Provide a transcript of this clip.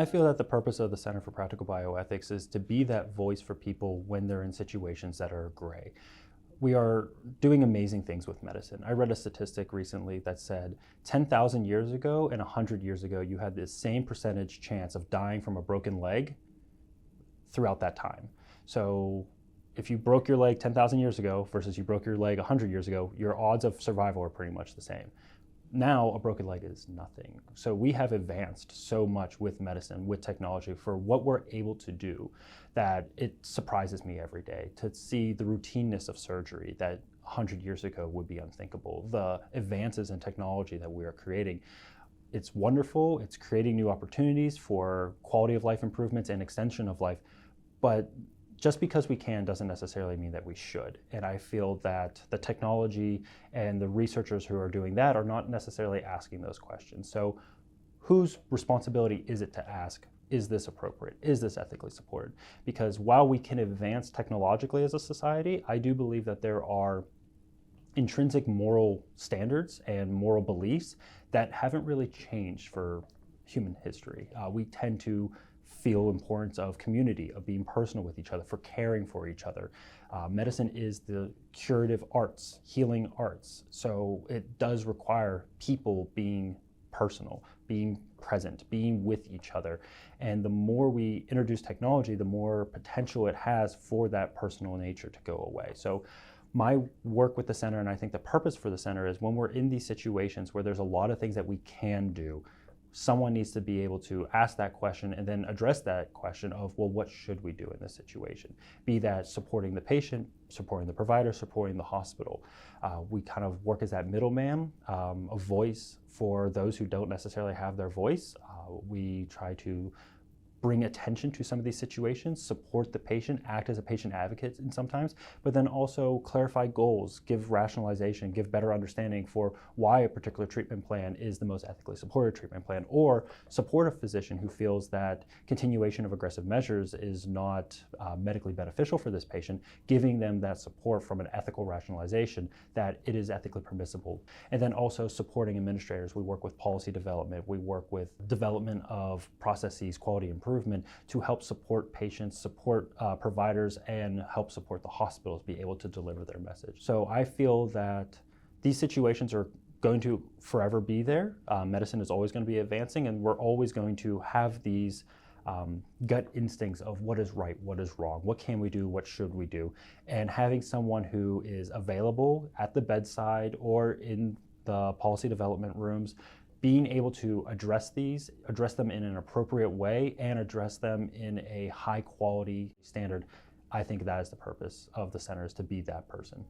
I feel that the purpose of the Center for Practical Bioethics is to be that voice for people when they're in situations that are gray. We are doing amazing things with medicine. I read a statistic recently that said 10,000 years ago and 100 years ago, you had the same percentage chance of dying from a broken leg throughout that time. So if you broke your leg 10,000 years ago versus you broke your leg 100 years ago, your odds of survival are pretty much the same. Now, a broken leg is nothing. So we have advanced so much with medicine, with technology, for what we're able to do, that it surprises me every day to see the routineness of surgery that 100 years ago would be unthinkable. The advances in technology that we are creating, it's wonderful. It's creating new opportunities for quality of life improvements and extension of life. But just because we can doesn't necessarily mean that we should. And I feel that the technology and the researchers who are doing that are not necessarily asking those questions. So whose responsibility is it to ask, is this appropriate? Is this ethically supported? Because while we can advance technologically as a society, I do believe that there are intrinsic moral standards and moral beliefs that haven't really changed for human history. We tend to feel importance of community, of being personal with each other, for caring for each other. Medicine is the curative arts, healing arts. So it does require people being personal, being present, being with each other. And the more we introduce technology, the more potential it has for that personal nature to go away. So my work with the center, and I think the purpose for the center, is when we're in these situations where there's a lot of things that we can do, someone needs to be able to ask that question and then address that question of, well, what should we do in this situation? Be that supporting the patient, supporting the provider, supporting the hospital. We kind of work as that middleman, a voice for those who don't necessarily have their voice. We try to bring attention to some of these situations, support the patient, act as a patient advocate in sometimes, but then also clarify goals, give rationalization, give better understanding for why a particular treatment plan is the most ethically supported treatment plan, or support a physician who feels that continuation of aggressive measures is not medically beneficial for this patient, giving them that support from an ethical rationalization that it is ethically permissible. And then also supporting administrators. We work with policy development, we work with development of processes, quality improvement, to help support patients, support providers, and help support the hospitals be able to deliver their message. So I feel that these situations are going to forever be there. Medicine is always going to be advancing, and we're always going to have these gut instincts of what is right, what is wrong, what can we do, what should we do. And having someone who is available at the bedside or in the policy development rooms, being able to address them in an appropriate way, and address them in a high quality standard, I think that is the purpose of the center, is to be that person.